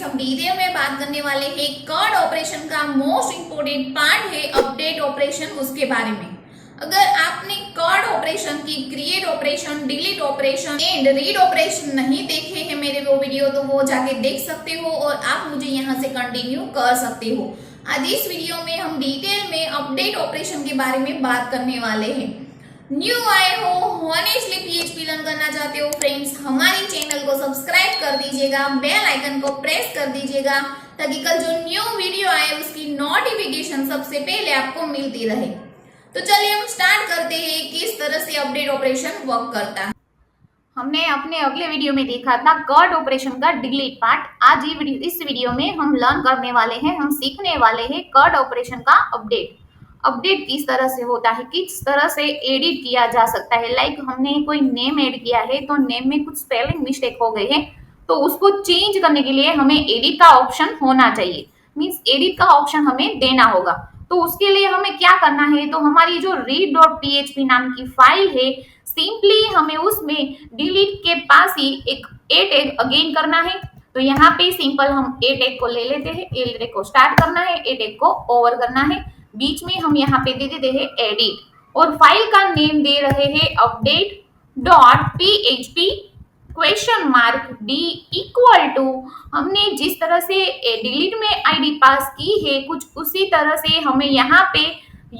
हम डिटेल में बात करने वाले हैं कॉर्ड ऑपरेशन का मोस्ट इंपोर्टेंट पार्ट है अपडेट ऑपरेशन, उसके बारे में। अगर आपने कॉर्ड ऑपरेशन की create operation, delete operation and read operation नहीं देखे हैं मेरे वो वीडियो, तो वो जाके देख सकते हो और आप मुझे यहाँ से कंटिन्यू कर सकते हो। आज इस वीडियो में हम डिटेल में अपडेट ऑपरेशन के बारे में बात करने वाले हैं। न्यू आए हो, हॉनेस्टली पीएचपी लर्न करना चाहते हो फ्रेंड्स, हमारे चैनल को सब्सक्राइब कर दीजिएगा, बेल आइकन को प्रेस कर दीजिएगा ताकि कल जो न्यू वीडियो आए उसकी नोटिफिकेशन सबसे पहले आपको मिलती रहे। तो चलिए हम स्टार्ट करते हैं किस तरह से अपडेट ऑपरेशन वर्क करता है। हमने अपने अगले वीडियो में देखा था कॉर्ड ऑपरेशन का डिलीट पार्ट। आज इस वीडियो में हम लर्न करने वाले हैं, हम सीखने वाले हैं कॉर्ड ऑपरेशन का अपडेट किस तरह से होता है, किस तरह से एडिट किया जा सकता है। लाइक हमने कोई नेम ऐड किया है तो नेम में कुछ स्पेलिंग मिस्टेक हो गई है, तो उसको चेंज करने के लिए हमें एडिट का ऑप्शन होना चाहिए, मीन्स एडिट का ऑप्शन हमें देना होगा। तो उसके लिए हमें क्या करना है, तो हमारी जो read.php नाम की फाइल है, सिंपली हमें उसमें डिलीट के पास ही एक ए टैग अगेन करना है। तो यहाँ पे सिंपल हम ए टैग को ले लेते हैं, ए टैग को स्टार्ट करना है, ए टैग को ओवर करना है, बीच में हम यहाँ पे दे देते हैं एडिट और फाइल का नेम दे रहे हैं update dot php question mark D equal to, हमने जिस तरह से डिलीट में आईडी पास की है कुछ उसी तरह से हमें यहाँ पे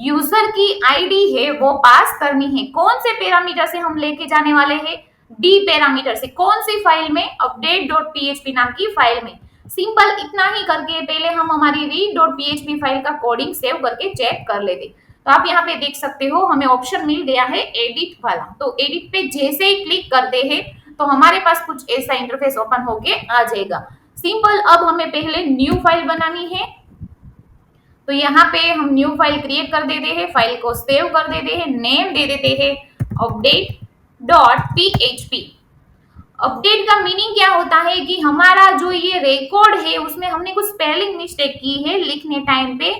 यूजर की आईडी है वो पास करनी है। कौन से पैरामीटर से हम लेके जाने वाले हैं, डी पैरामीटर से। कौन सी फाइल में, अपडेट डॉट php नाम की फाइल में। सिंपल इतना ही करके पहले हम हमारी read.php फाइल का कोडिंग सेव करके चेक कर लेते। तो आप यहाँ पे देख सकते हो हमें ऑप्शन मिल गया है एडिट वाला। तो एडिट पे जैसे ही क्लिक करते हैं तो हमारे पास कुछ ऐसा इंटरफेस ओपन होके आ जाएगा। सिंपल अब हमें पहले न्यू फाइल बनानी है, तो यहाँ पे हम न्यू फाइल क्रिएट कर देते हैं, फाइल को सेव कर देते हैं, नेम दे देते हैं अपडेट डॉट php। अपडेट का मीनिंग क्या होता है कि हमारा जो ये रिकॉर्ड है उसमें हमने कुछ स्पेलिंग मिस्टेक की है लिखने टाइम पे,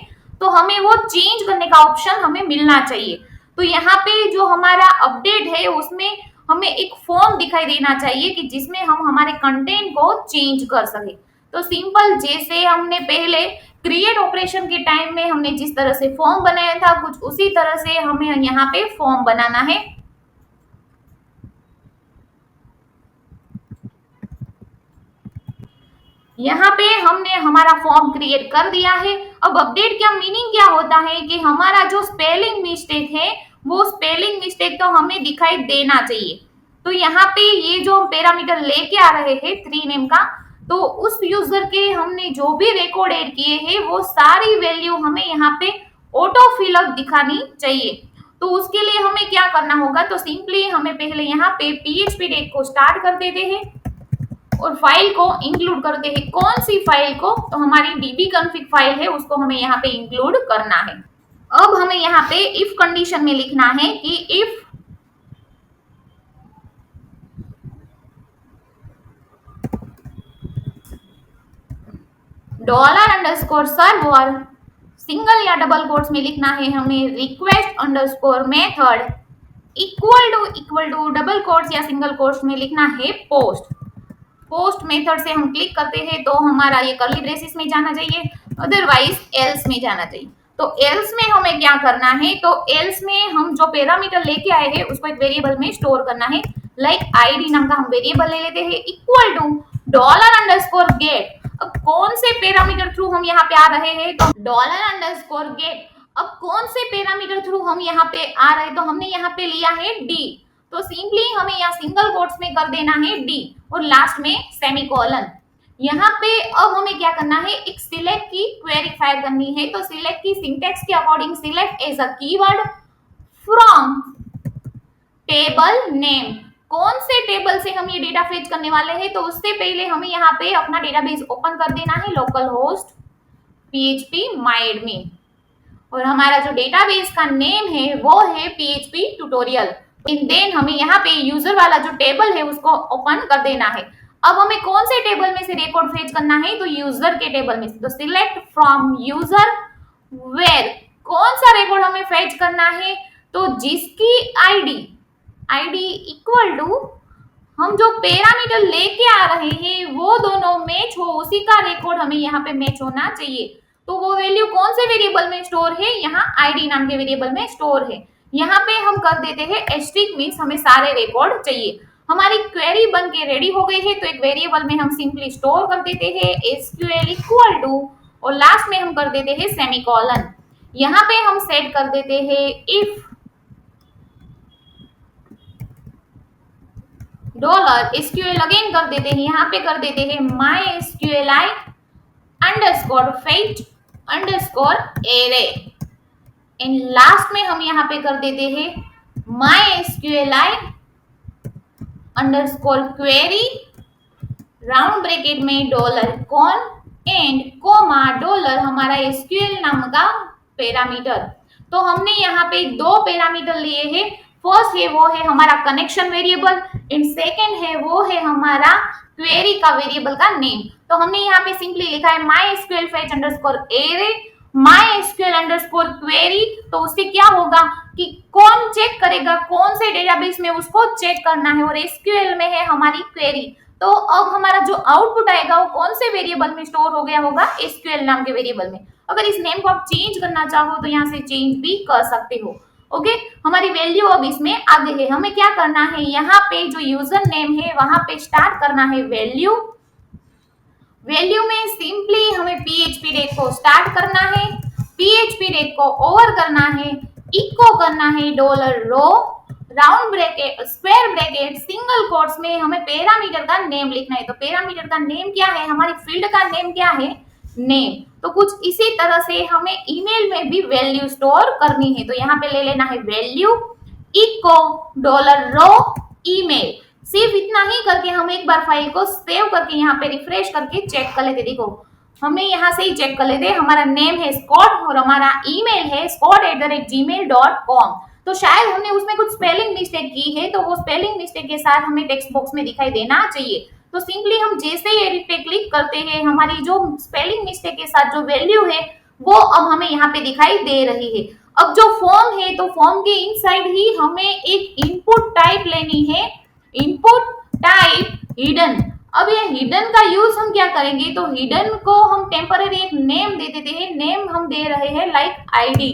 तो हमें वो चेंज करने का ऑप्शन हमें मिलना चाहिए। तो यहाँ पे जो हमारा अपडेट है उसमें हमें एक फॉर्म दिखाई देना चाहिए कि जिसमें हम हमारे कंटेंट को चेंज कर सके। तो सिंपल जैसे हमने पहले क्रिएट ऑपरेशन के टाइम में हमने जिस तरह से फॉर्म बनाया था कुछ उसी तरह से हमें यहाँ पे फॉर्म बनाना है। यहाँ पे हमने हमारा फॉर्म क्रिएट कर दिया है। अब अपडेट का मीनिंग क्या होता है कि हमारा जो स्पेलिंग मिस्टेक है वो स्पेलिंग मिस्टेक तो हमें दिखाई देना चाहिए। तो यहाँ पे ये जो पैरामीटर लेके आ रहे हैं 3 नेम का, तो उस यूजर के हमने जो भी रिकॉर्ड ऐड किए हैं वो सारी वैल्यू हमें यहाँ पे ऑटो फिलअप दिखानी चाहिए। तो उसके लिए हमें क्या करना होगा, तो सिंपली हमें पहले यहाँ पे php टैग को स्टार्ट कर देते हैं और फाइल को इंक्लूड करते हैं। कौन सी फाइल को, तो हमारी dbconfig फाइल है उसको हमें यहाँ पे इंक्लूड करना है। अब हमें यहाँ पे इफ कंडीशन में लिखना है कि इफ $_server, सिंगल या डबल कोट्स में लिखना है हमें request_method equal to double quotes या सिंगल कोट्स में लिखना है पोस्ट मेथड से हम क्लिक करते हैं तो हमारा ये कर्ली ब्रेसिस में जाना चाहिए, अदरवाइज एल्स में जाना चाहिए। तो एल्स में हमें क्या करना है, तो एल्स में हम जो पैरामीटर लेके आए हैं उसको एक वेरिएबल में स्टोर करना है। लाइक आईडी नाम का हम वेरिएबल ले लेते हैं इक्वल टू $_get। अब कौन से पैरामीटर थ्रू हम यहाँ पे आ रहे हैं, तो $_get। अब कौन से पैरामीटर थ्रू हम यहाँ पे आ रहे हैं, तो हमने यहाँ पे लिया है डी, तो सिंपली हमें यहाँ सिंगल कोट्स में कर देना है डी और लास्ट में सेमीकोलन। यहाँ पे अब हमें क्या करना है, एक सिलेक्ट की क्वेरी फायर करनी है। तो सिलेक्ट की सिंटेक्स के according select as a keyword from table name. कौन से टेबल से हम ये डेटा फेच करने वाले हैं, तो उससे पहले हमें यहाँ पे अपना डेटाबेस ओपन कर देना है, लोकल होस्ट php myadmin, और हमारा जो डेटाबेस का नेम है वो है php ट्यूटोरियल। देन हमें यहाँ पे यूजर वाला जो टेबल है उसको ओपन कर देना है। अब हमें कौन से टेबल में से रिकॉर्ड फेच करना है, तो यूजर के टेबल में से। तो सिलेक्ट फ्रॉम यूजर वेयर, कौन सा रिकॉर्ड हमें फेच करना है, तो जिसकी आईडी इक्वल टू हम जो पैरामीटर लेके आ रहे हैं वो दोनों मैच हो, उसी का रिकॉर्ड हमें यहाँ पे मैच होना चाहिए। तो वो वैल्यू कौन से वेरिएबल में स्टोर है, यहाँ आईडी नाम के वेरिएबल में स्टोर है। यहाँ पे हम कर देते हैं एस्ट्रिक, मीन्स हमें सारे रिकॉर्ड चाहिए। हमारी क्वेरी बन के रेडी हो गई है, तो एक वेरिएबल में हम सिंपली स्टोर कर देते हैं एसक्यूएल इक्वल टू, और लास्ट में हम कर देते हैं सेमीकोलन। यहाँ पे हम सेट कर देते हैं इफ डॉलर एसक्यूएल, अगेन कर देते हैं, यहाँ पे कर देते हैं my SQLI underscore fetch underscore array, and last में हम यहाँ पे कर देते हैं my SQLI underscore query round bracket में dollar con and comma dollar हमारा एसक्यूएल नाम का पैरामीटर। तो हमने यहाँ पे दो पैरामीटर लिए हैं, फर्स्ट है वो है हमारा कनेक्शन वेरिएबल एंड सेकंड है वो है हमारा क्वेरी का वेरिएबल का नेम। तो हमने यहाँ पे सिंपली लिखा है my SQL fetch underscore array my SQL underscore query. तो उससे क्या होगा कि कौन चेक करेगा, कौन से डेटाबेस में उसको चेक करना है, और एसक्यूएल में है हमारी क्वेरी। तो अब हमारा जो आउटपुट आएगा वो कौन से वेरिएबल में स्टोर हो गया होगा, एसक्यूएल नाम के वेरिएबल में। अगर इस नेम को आप चेंज करना चाहो तो यहाँ से चेंज भी कर सकते हो। ओके, हमारी वैल्यू अब इसमें आ गई है। हमें क्या करना है, यहाँ पे जो यूजर नेम है वहां पे स्टार्ट करना है वैल्यू। वैल्यू में सिंपली हमें पीएचपी डेक को स्टार्ट करना है, पीएचपी डेक को ओवर करना है, इको करना है dollar row round bracket square bracket single quotes में हमें पैरामीटर का नेम लिखना है। तो पैरामीटर का नेम क्या है, हमारी फील्ड का नेम क्या है, नेम। तो कुछ इसी तरह से हमें ईमेल में भी वैल्यू स्टोर करनी है। तो यहाँ पे ले लेना है वैल्यू इको डॉलर रो ईमेल। सिर्फ इतना ही करके हम एक बार फाइल को सेव करके यहाँ पे रिफ्रेश करके चेक कर लेते। देखो हमें यहाँ से ही चेक कर लेते, हमारा नेम है स्कॉट और हमारा ईमेल है scott@gmail.com। तो शायद हमने उसमें कुछ स्पेलिंग मिस्टेक की है, तो वो स्पेलिंग मिस्टेक के साथ हमें टेक्स्ट बॉक्स में दिखाई देना चाहिए। तो सिंपली हम जैसे ही एडिट पे क्लिक करते हैं, हमारी जो स्पेलिंग मिस्टेक के साथ जो वैल्यू है वो अब हमें यहाँ पे दिखाई दे रही है। अब जो फॉर्म है, तो फॉर्म के इनसाइड ही हमें एक इनपुट टाइप लेनी है, इनपुट टाइप हिडन। अब ये हिडन का यूज हम क्या करेंगे, तो हिडन को हम टेम्पररी एक नेम दे देते हैं। नेम हम दे रहे हैं लाइक आईडी,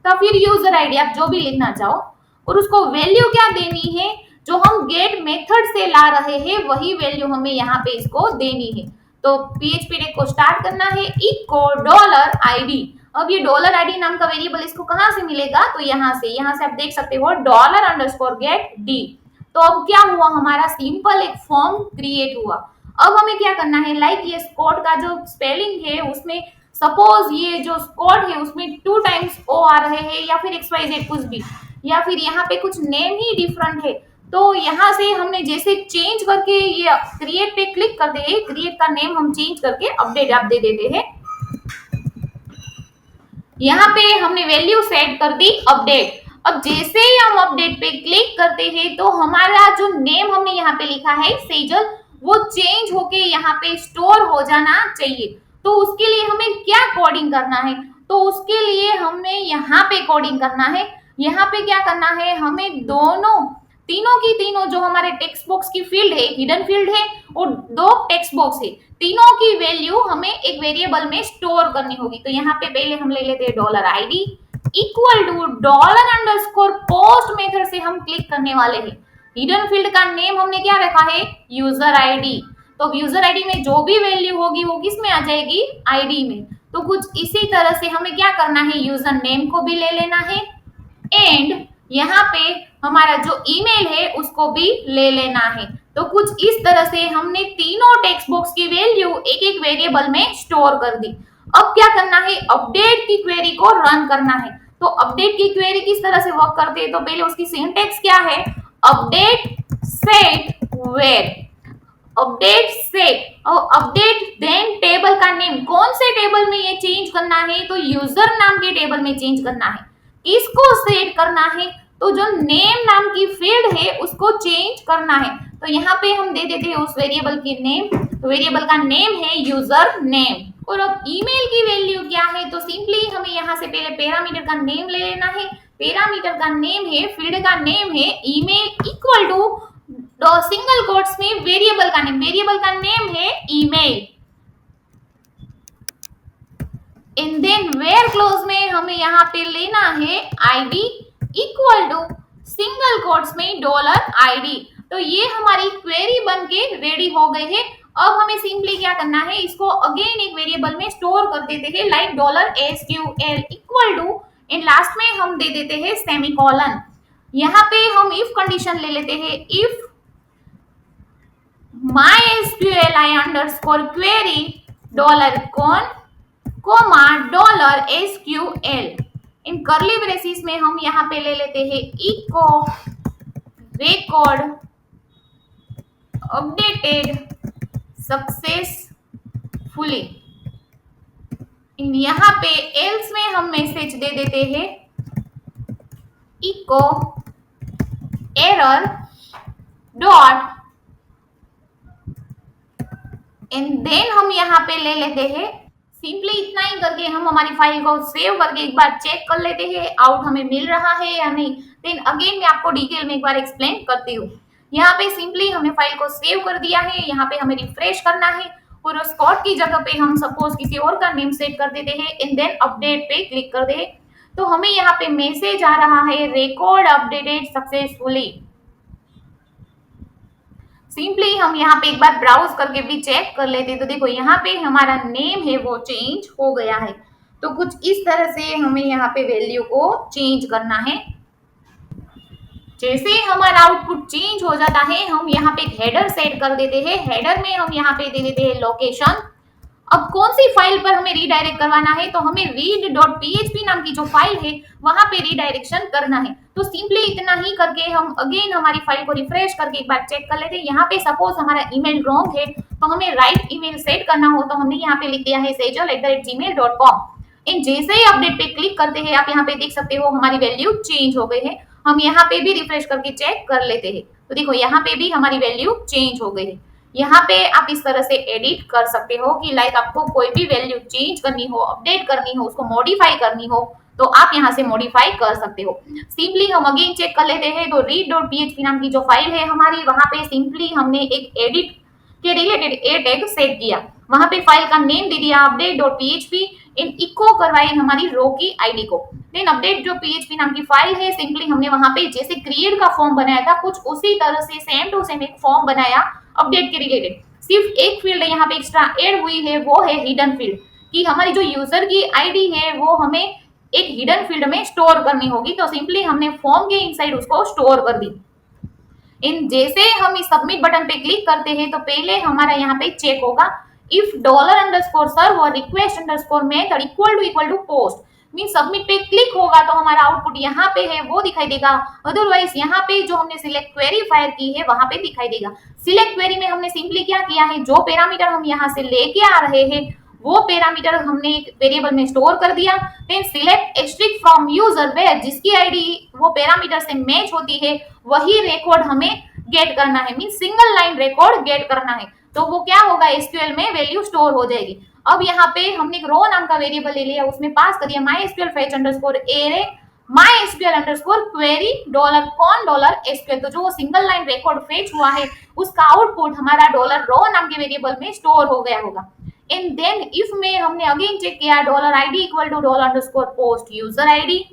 तो फिर यूजर आईडी आप जो भी लिखना चाहो, और उसको वैल्यू क्या देनी है, जो हम गेट मेथड से ला रहे हैं वही वैल्यू हमें यहाँ पे इसको देनी है। तो पीएचपी डेक को स्टार्ट करना है इको डॉलर आईडी। अब ये डॉलर आईडी नाम का वेरिएबल इसको कहाँ से मिलेगा, तो यहाँ से आप देख सकते हो डॉलर अंडरस्कोर गेट डी। तो अब क्या हुआ, हमारा सिंपल एक फॉर्म क्रिएट हुआ। अब हमें क्या करना है, लाइक ये स्कॉट का जो स्पेलिंग है उसमें सपोज ये जो स्कॉट है उसमें 2 टाइम्स ओ आ रहे हैं, या फिर XYZ कुछ भी, या फिर यहाँ पे कुछ नेम ही डिफरेंट है। तो यहाँ से हमने जैसे चेंज करके ये क्रिएट पे क्लिक करते हैं, क्रिएट का नेम हम चेंज करके अपडेट आप दे देते हैं। यहाँ पे हमने वैल्यू सेट कर दी अपडेट। अब जैसे ही हम अपडेट पे क्लिक करते हैं तो हमारा जो नेम हमने यहाँ पे लिखा है सेजल, वो चेंज होके यहाँ पे स्टोर हो जाना चाहिए। तो उसके लिए हमें क्या कोडिंग करना है, तो उसके लिए हमें यहाँ पे कोडिंग करना है। यहाँ पे क्या करना है, हमें तीनों की तीनों जो हमारे टेक्स्ट बॉक्स की फील्ड है, हिडन फील्ड है और 2 टेक्स्ट बॉक्स है, तीनों की वैल्यू हमें एक वेरिएबल में स्टोर करनी होगी। तो यहाँ पे पहले हम ले लेते हैं dollar ID equal to dollar underscore post method से हम क्लिक करने वाले हैं। हिडन फील्ड का नेम हमने क्या रखा है, यूजर आईडी। तो यूजर आईडी में जो भी वैल्यू होगी वो किस में आ जाएगी, आईडी में। तो कुछ इसी तरह से हमें क्या करना है, यूजर नेम को भी ले लेना है एंड यहाँ पे हमारा जो ईमेल है उसको भी ले लेना है। तो कुछ इस तरह से हमने तीनों टेक्स्ट बॉक्स की वैल्यू एक एक वेरिएबल में स्टोर कर दी। अब क्या करना है, अपडेट की क्वेरी को रन करना है। तो अपडेट की क्वेरी किस तरह से वर्क करते हैं, तो पहले उसकी सिंटैक्स क्या है, update set where, update set और अपडेट देन टेबल का नेम। कौन से टेबल में ये चेंज करना है, तो यूजर नाम के टेबल में चेंज करना है। किसको सेट करना है, तो जो नेम नाम की फील्ड है उसको चेंज करना है। तो यहाँ पे हम दे देते हैं उस वेरिएबल की नेम, तो वेरिएबल का नेम है यूजर नेम। और अब ईमेल की वैल्यू क्या है, तो सिंपली हमें यहाँ से पहले पैरामीटर का नेम ले लेना है। पैरामीटर का नेम है, फील्ड का नेम है email equal to single quotes में वेरिएबल का नेम है email. And then where clause में हमें यहाँ पे लेना है ID equal to single quotes में $ID। तो ये हमारी क्वेरी बन के रेडी हो गई है। अब हमें सिंपली क्या करना है, इसको अगेन एक वेरिएबल में स्टोर कर देते हैं like $SQL equal to, and last में हम दे देते हैं सेमीकोलन। यहाँ पे हम इफ कंडीशन ले लेते हैं, if MySQLi underscore query comma $SQL, इन करली ब्रेसिस में हम यहाँ पे ले लेते हैं इको रिकॉर्ड अपडेटेड सक्सेसफुली। यहाँ पे एल्स में हम मैसेज दे देते हैं echo error dot, and then हम यहाँ पे ले लेते हैं सिंपली इतना ही करके हम हमारी फाइल को सेव करके एक बार चेक कर लेते हैं आउट हमें मिल रहा है या नहीं। देन अगेन मैं आपको डिटेल में एक बार एक्सप्लेन करती हूँ। यहाँ पे सिंपली हमने फाइल को सेव कर दिया है, यहाँ पे हमें रिफ्रेश करना है और उस कोड की जगह पे हम सपोज किसी और का नेम सेट कर देते हैं एंड देन अपडेट पे क्लिक कर दे, तो हमें यहाँ पे मैसेज आ रहा है रिकॉर्ड अपडेटेड सक्सेसफुली। सिंपली हम यहाँ पे एक बार ब्राउज करके भी चेक कर लेते हैं, तो देखो यहाँ पे हमारा नेम है वो चेंज हो गया है। तो कुछ इस तरह से हमें यहाँ पे वैल्यू को चेंज करना है। जैसे हमारा आउटपुट चेंज हो जाता है हम यहाँ पे एक हेडर सेट कर देते हैं। हेडर में हम यहाँ पे दे देते हैं लोकेशन। अब कौन सी फाइल पर हमें रीडायरेक्ट करवाना है, तो हमें read.php नाम की जो फाइल है वहां पे रीडायरेक्शन करना है। तो सिंपली इतना ही करके हम अगेन हमारी फाइल को रिफ्रेश करके एक बार चेक कर लेते हैं। यहाँ पे सपोज हमारा ईमेल रॉन्ग है तो हमें राइट ईमेल सेट करना हो, तो हमने यहाँ पे लिख दिया है sejal@gmail.com। इन जैसे ही अपडेट पे क्लिक करते हैं आप यहाँ पे देख सकते हो हमारी वैल्यू चेंज हो गई है। हम यहाँ पे भी रिफ्रेश करके चेक कर लेते हैं, तो देखो यहाँ पे भी हमारी वैल्यू चेंज हो गई है। यहाँ पे आप इस तरह से एडिट कर सकते हो कि लाइक आपको कोई भी वैल्यू चेंज करनी हो, अपडेट करनी हो, उसको मॉडिफाई करनी हो तो आप यहाँ से मॉडिफाई कर सकते हो। सिंपली हम अगेन चेक कर लेते हैं, तो read.php नाम की जो फाइल है हमारी, वहां पे सिंपली हमने एक एडिट के रिलेटेड ए टैग सेट किया, वहां पे फाइल का नेम दे दिया update.php, इन इको करवाई हमारी रो की आईडी को। देन update.php नाम की फाइल है, सिंपली हमने वहां पे जैसे क्रिएट का फॉर्म बनाया था कुछ उसी तरह से सेम टू सेम एक फॉर्म बनाया अपडेट के रिलेटेड। सिर्फ एक फील्ड यहाँ पे एक्स्ट्रा ऐड हुई है, वो है हिडन फील्ड, कि हमारी जो यूजर की आईडी है वो हमें एक हिडन फील्ड में स्टोर करनी होगी। तो सिंपली हमने फॉर्म के इनसाइड उसको स्टोर कर दी। इन जैसे हम इस सबमिट बटन पे क्लिक करते हैं तो पहले हमारा यहाँ पे चेक होगा if $_server request_ method equal to post, mean submit पे क्लिक होगा तो हमारा आउटपुट यहाँ पे है वो दिखाई देगा। अदरवाइज यहाँ पे जो हमने सिलेक्ट क्वेरी फायर की है वहां पे दिखाई देगा। सिलेक्ट क्वेरी में हमने सिंपली क्या किया है, जो पैरामीटर हम यहाँ से लेके आ रहे हैं वो पैरामीटर हमने एक वेरिएबल में स्टोर कर दिया। Then select asterisk from user where जिसकी आईडी वो पैरामीटर से मैच होती है वही रिकॉर्ड हमें गेट करना है, mean single line record get करना है। तो वो क्या होगा, एसक्यूएल में वैल्यू स्टोर हो जाएगी। अब यहाँ पे हमने एक रो नाम का वेरिएबल ले लिया, उसमें पास कर दिया MySQL fetch underscore array MySQL underscore query $_SQL। तो जो सिंगल लाइन रिकॉर्ड फेच हुआ है उसका आउटपुट हमारा $रो नाम के वेरिएबल में स्टोर हो गया होगा। एंड देन इफ में हमने अगेन चेक किया $ID equal to $_post user ID.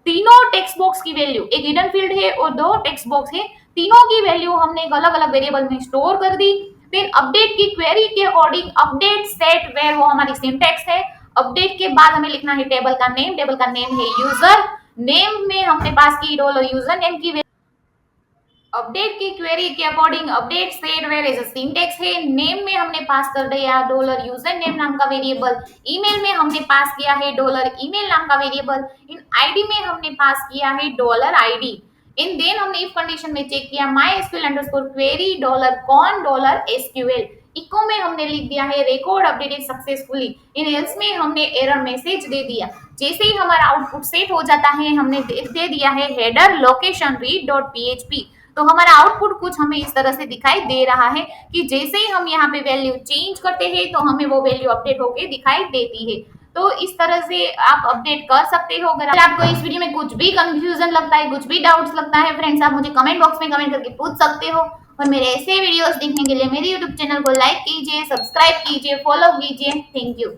तीनों टेक्स्ट बॉक्स की वैल्यू, एक हिडन फील्ड है और दो टेक्स्ट बॉक्स है, तीनों की वैल्यू हमने एक अलग अलग वेरिएबल में स्टोर कर दी। फिर अपडेट की क्वेरी के अकॉर्डिंग अपडेट सेट वेयर वो हमारी सिंटैक्स है। अपडेट के बाद हमें लिखना है टेबल का नेम, टेबल का नेम है यूजर, नेम में हमने पास की $यूजर नेम की। अपडेट की क्वेरी के according update set where as a syntax है। नेम में हमने पास कर दिया $यूजर नेम नाम का वेरिएबल। ईमेल में हमने पास किया है $ईमेल नाम का वेरिएबल। इन आईडी में हमने पास किया है $ID। इन देन हमने इफ कंडीशन में चेक किया MySQL underscore query $SQL। Echo में हमने लिख दिया है record updated successfully. In else में हमने एरर मैसेज दे दिया। जैसे ही हमारा आउटपुट सेट हो जाता है हमने दे दिया है हेडर लोकेशन read.php। तो हमारा आउटपुट कुछ हमें इस तरह से दिखाई दे रहा है कि जैसे ही हम यहाँ पे वैल्यू चेंज करते हैं तो हमें वो वैल्यू अपडेट होके दिखाई देती है। तो इस तरह से आप अपडेट कर सकते हो। अगर आपको इस वीडियो में कुछ भी कंफ्यूजन लगता है, कुछ भी डाउट्स लगता है फ्रेंड्स, आप मुझे कमेंट बॉक्स में कमेंट करके पूछ सकते हो। और मेरे ऐसे वीडियोस देखने के लिए मेरे यूट्यूब चैनल को लाइक कीजिए, सब्सक्राइब कीजिए, फॉलो कीजिए। Thank you.